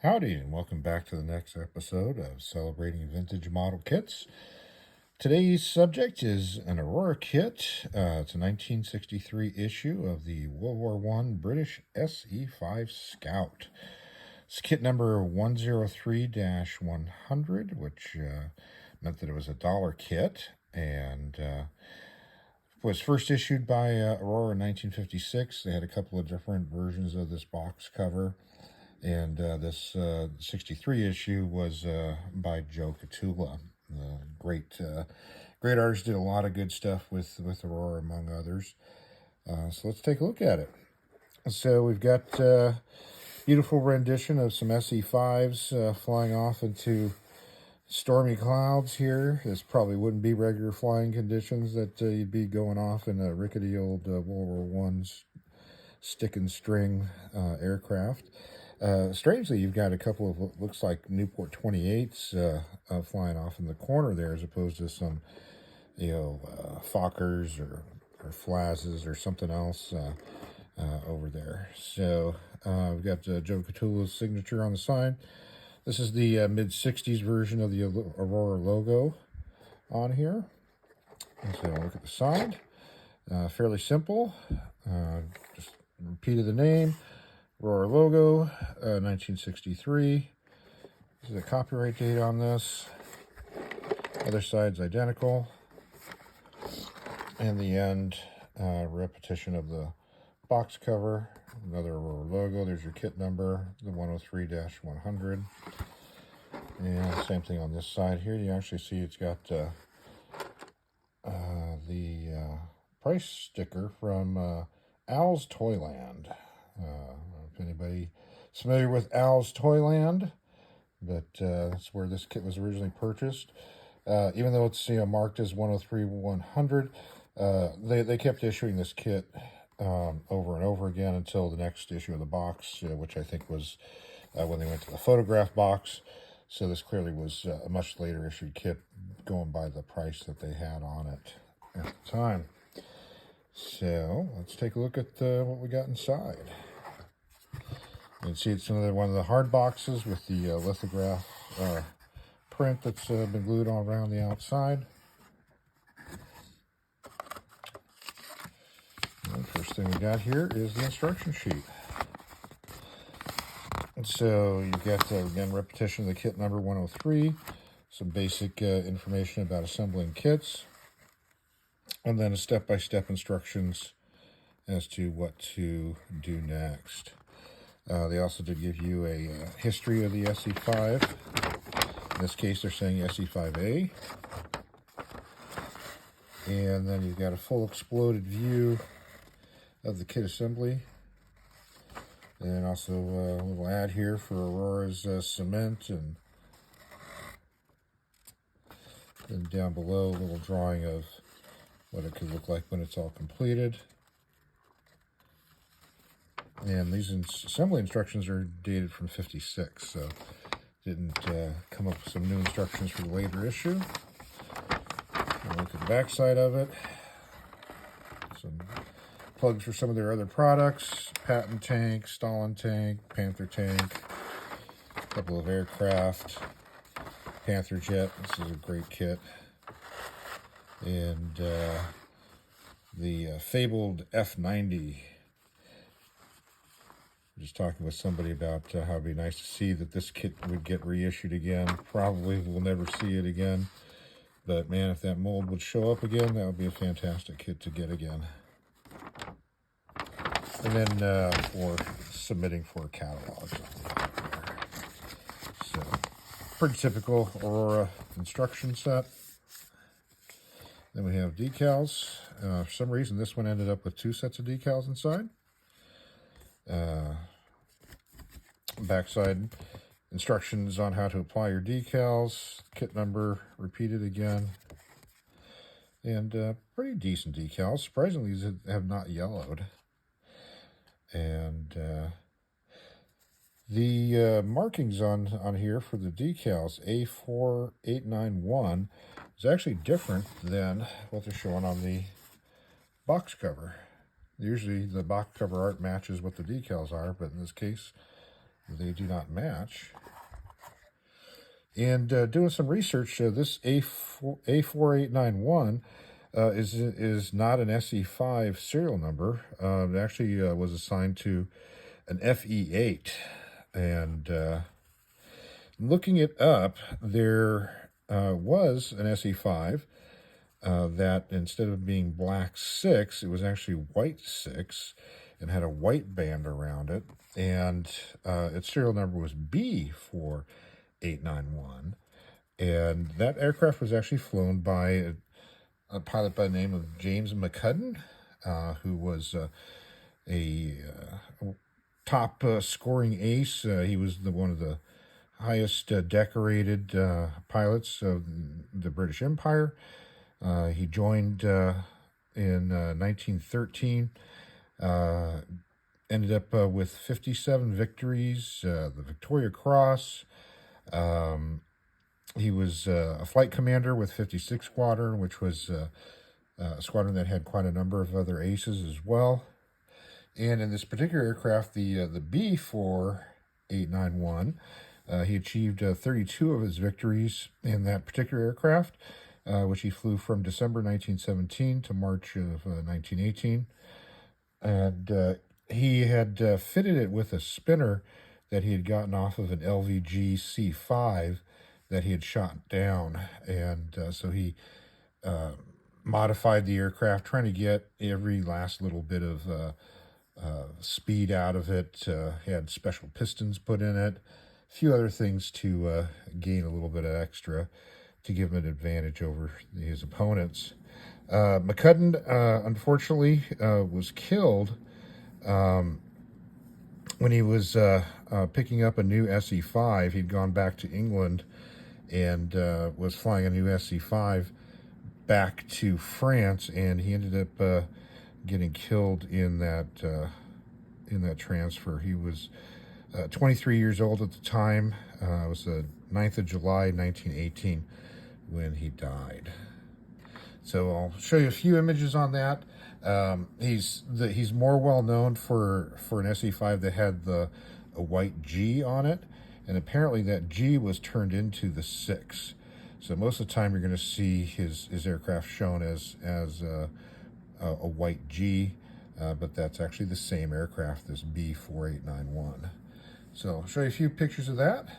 Howdy, and welcome back to the next episode of Celebrating Vintage Model Kits. Today's subject is an Aurora kit. It's a 1963 issue of the World War I British SE-5 Scout. It's kit number 103-100, which meant that it was a $1 kit, and was first issued by Aurora in 1956. They had a couple of different versions of this box cover. And this 63 issue was by Joe Catula. Great artist, did a lot of good stuff with Aurora, among others. So let's take a look at it. So we've got beautiful rendition of some SE-5s flying off into stormy clouds here. This probably wouldn't be regular flying conditions that you'd be going off in a rickety old World War I stick and string aircraft. Strangely, you've got a couple of what looks like Newport 28s flying off in the corner there, as opposed to some, Fokkers or Flazes or something else over there. So we've got Joe Catula's signature on the side. This is the mid-60s version of the Aurora logo on here. And so look at the side. Fairly simple. Just repeated the name. Aurora logo, 1963. This is a copyright date on this. Other side's identical. And the end, repetition of the box cover. Another Aurora logo. There's your kit number, the 103-100. And same thing on this side here. You actually see it's got the price sticker from Al's Toyland. If anybody is familiar with Al's Toyland, but that's where this kit was originally purchased. Even though it's marked as 103-100, they kept issuing this kit over and over again until the next issue of the box, which I think was when they went to the photograph box. So this clearly was a much later issued kit, going by the price that they had on it at the time. So let's take a look at what we got inside. You can see it's another one of the hard boxes with the lithograph print that's been glued all around the outside. And the first thing we got here is the instruction sheet. And so you've got, again, repetition of the kit number 103, some basic information about assembling kits, and then a step-by-step instructions as to what to do next. They also did give you a history of the SE-5. In this case, they're saying SE-5A. And then you've got a full exploded view of the kit assembly. And also a little ad here for Aurora's cement. And then down below, a little drawing of what it could look like when it's all completed. And these assembly instructions are dated from '56, so didn't come up with some new instructions for the later issue. And look at the back side of it. Some plugs for some of their other products: Patton tank, Stalin tank, Panther tank, a couple of aircraft, Panther jet. This is a great kit. And the fabled F-90. Just talking with somebody about how it'd be nice to see that this kit would get reissued again. Probably we'll never see it again. But man, if that mold would show up again, that would be a fantastic kit to get again. And then for submitting for a catalog. So, pretty typical Aurora instruction set. Then we have decals. For some reason, this one ended up with 2 sets of decals inside. Backside instructions on how to apply your decals, kit number repeated again, and pretty decent decals. Surprisingly, these have not yellowed. And the markings on here for the decals, A4891, is actually different than what they're showing on the box cover. Usually the box cover art matches what the decals are, but in this case, They do not match. And doing some research, this A4891 is not an SE-5 serial number. It actually was assigned to an FE8. And looking it up, there was an SE-5 that instead of being black 6, it was actually white 6 and had a white band around it. And its serial number was B4891. And that aircraft was actually flown by a pilot by the name of James McCudden, who was a top scoring ace. He was one of the highest decorated pilots of the British Empire. He joined in 1913, ended up with 57 victories, the Victoria Cross. He was a flight commander with 56 Squadron, which was a squadron that had quite a number of other aces as well. And in this particular aircraft, the B4891, he achieved 32 of his victories in that particular aircraft, which he flew from December 1917 to March of 1918. And he had fitted it with a spinner that he had gotten off of an LVG SE-5 that he had shot down. And so he modified the aircraft, trying to get every last little bit of speed out of it. He had special pistons put in it, a few other things to gain a little bit of extra to give him an advantage over his opponents. McCudden, unfortunately, was killed when he was picking up a new SE-5. He'd gone back to England and was flying a new SE-5 back to France, and he ended up getting killed in that transfer. He was 23 years old at the time. It was the 9th of July, 1918, when he died. So I'll show you a few images on that. He's more well known for an SE-5 that had a white G on it, and apparently that G was turned into the 6. So most of the time you're going to see his aircraft shown as a white G, but that's actually the same aircraft, this B4891. So I'll show you a few pictures of that.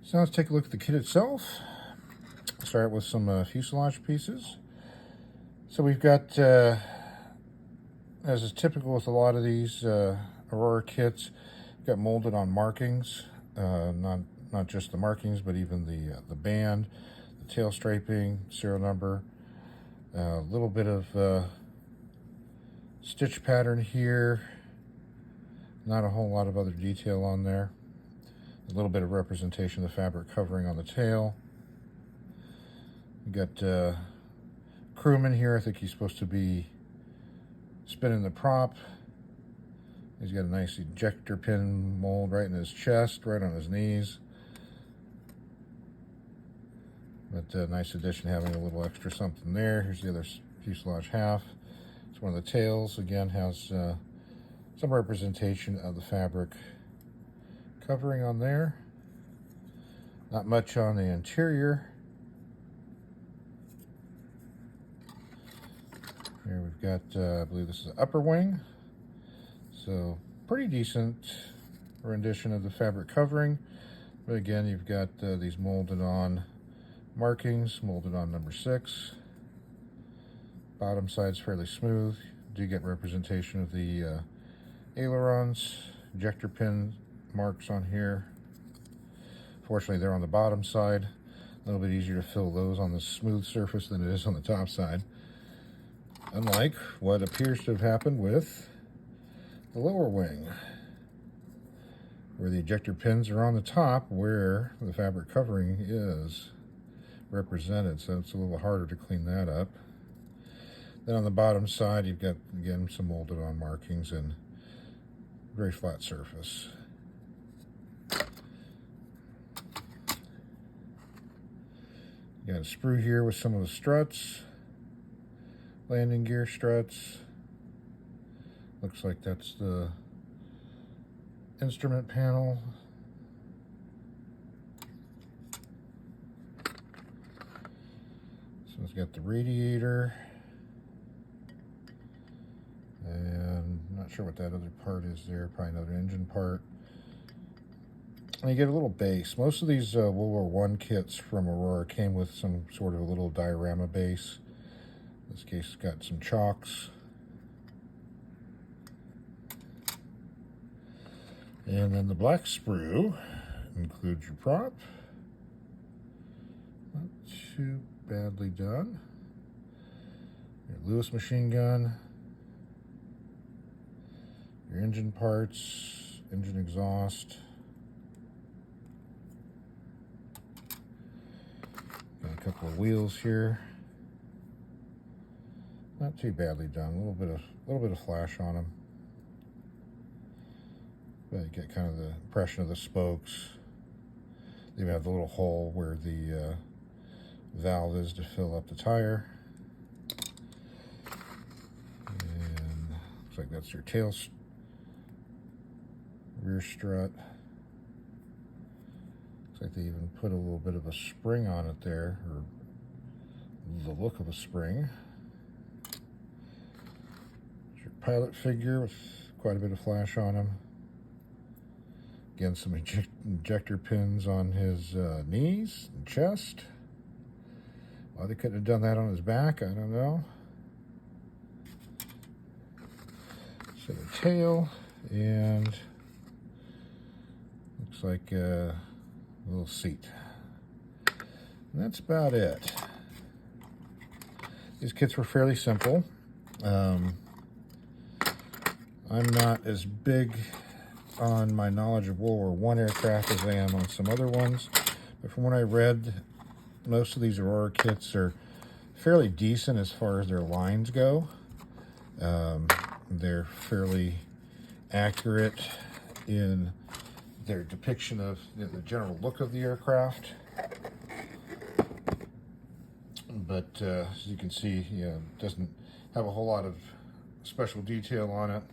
So let's take a look at the kit itself. Start with some fuselage pieces. So we've got, as is typical with a lot of these Aurora kits, got molded on markings. Not just the markings, but even the band, the tail striping, serial number, a little bit of stitch pattern here. Not a whole lot of other detail on there. A little bit of representation of the fabric covering on the tail. We got crewman here. I think he's supposed to be spinning the prop. He's got a nice ejector pin mold right in his chest, right on his knees. But nice addition, having a little extra something there. Here's the other fuselage half. It's one of the tails. Again, has some representation of the fabric covering on there. Not much on the interior. Here we've got, I believe this is the upper wing. So pretty decent rendition of the fabric covering. But again, you've got these molded on markings, molded on number 6. Bottom side's fairly smooth. You do get representation of the ailerons, ejector pin marks on here. Fortunately, they're on the bottom side. A little bit easier to fill those on the smooth surface than it is on the top side. Unlike what appears to have happened with the lower wing, where the ejector pins are on the top where the fabric covering is represented, so it's a little harder to clean that up. Then on the bottom side, you've got, again, some molded on markings and very flat surface. You got a sprue here with some of the struts, landing gear struts. Looks like that's the instrument panel. So it's got the radiator. And I'm not sure what that other part is there, probably another engine part. And you get a little base. Most of these World War I kits from Aurora came with some sort of a little diorama base. In this case, it's got some chocks. And then the black sprue includes your prop. Not too badly done. Your Lewis machine gun. Your engine parts, engine exhaust. Got a couple of wheels here. Not too badly done. A little bit of flash on them. But you get kind of the impression of the spokes. They have the little hole where the valve is to fill up the tire. And looks like that's your tail rear strut. Looks like they even put a little bit of a spring on it there, or the look of a spring. It's your pilot figure with quite a bit of flash on him. Again, some injector pins on his knees and chest. Why they couldn't have done that on his back, I don't know. So the tail, and looks like a little seat. And that's about it. These kits were fairly simple. I'm not as big on my knowledge of World War I aircraft as I am on some other ones, but from what I read, most of these Aurora kits are fairly decent as far as their lines go. They're fairly accurate in their depiction of the general look of the aircraft, but as you can see, it doesn't have a whole lot of special detail on it.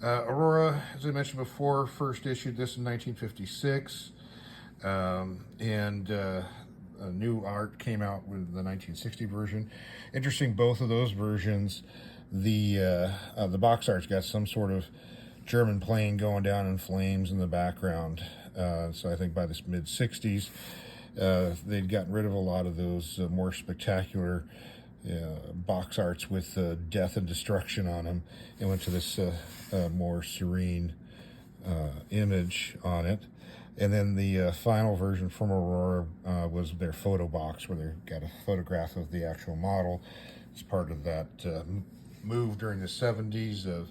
Aurora, as I mentioned before, first issued this in 1956, and a new art came out with the 1960 version. Interesting, both of those versions, the box art's got some sort of German plane going down in flames in the background. So I think by this mid-60s, they'd gotten rid of a lot of those more spectacular box arts with death and destruction on them, and went to this more serene image on it. And then the final version from Aurora was their photo box, where they got a photograph of the actual model. It's part of that move during the 70s of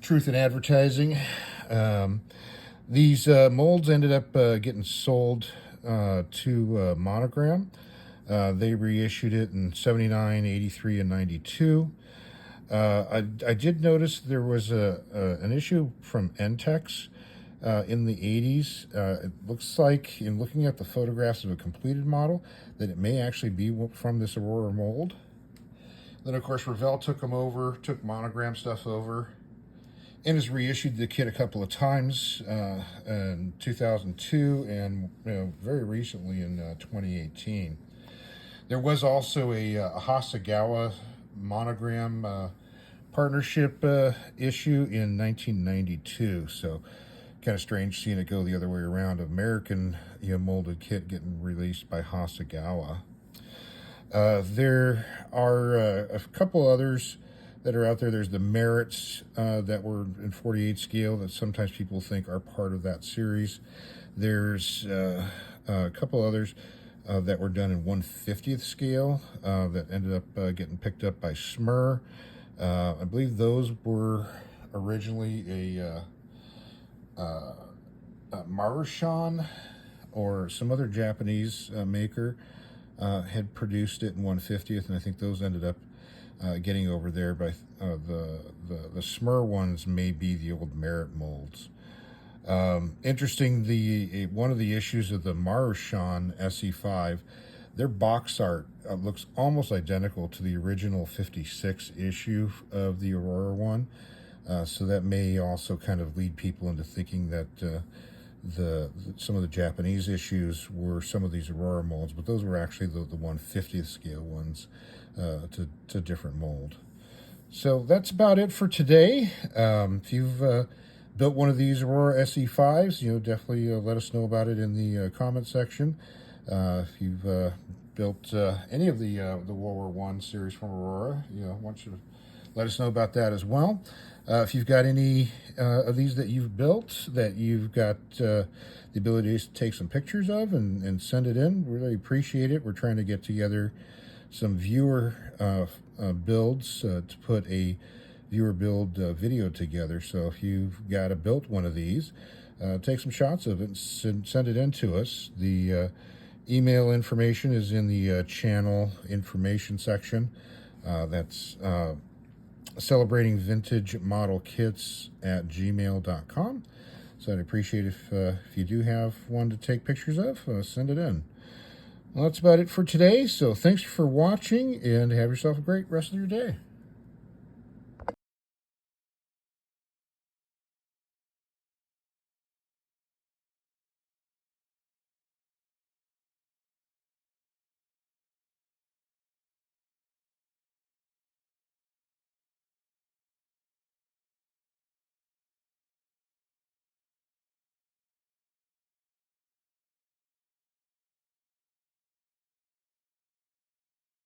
truth in advertising. These molds ended up getting sold to Monogram. They reissued it in 79, 83, and 92. I did notice there was an issue from Entex in the 80s. It looks like, in looking at the photographs of a completed model, that it may actually be from this Aurora mold. Then, of course, Revell took them over, took Monogram stuff over, and has reissued the kit a couple of times in 2002 and very recently in 2018. There was also a Hasegawa Monogram partnership issue in 1992, so kind of strange seeing it go the other way around. American molded kit getting released by Hasegawa. There are a couple others that are out there. There's the Merritts that were in 48 scale that sometimes people think are part of that series. There's a couple others that were done in 1/50th scale that ended up getting picked up by Smyr. I believe those were originally a Marushan or some other Japanese maker had produced it in 1/50th, and I think those ended up getting over there. But the Smur ones may be the old Merit molds. Interesting, one of the issues of the Marushan SE-5, their box art looks almost identical to the original 56 issue of the Aurora one. So that may also kind of lead people into thinking that some of the Japanese issues were some of these Aurora molds, but those were actually the 1/50th scale ones to different mold. So that's about it for today. If you've built one of these Aurora SE-5s, definitely let us know about it in the comment section. If you've built any of the World War I series from Aurora, I want you to let us know about that as well. If you've got any of these that you've built that you've got the ability to take some pictures of and send it in, we really appreciate it. We're trying to get together some viewer builds to put a viewer build video together. So if you've got a built one of these, take some shots of it and send it in to us. The email information is in the channel information section. That's celebrating vintage model kits at gmail.com. So I'd appreciate if you do have one to take pictures of, send it in. Well, that's about it for today. So thanks for watching, and have yourself a great rest of your day.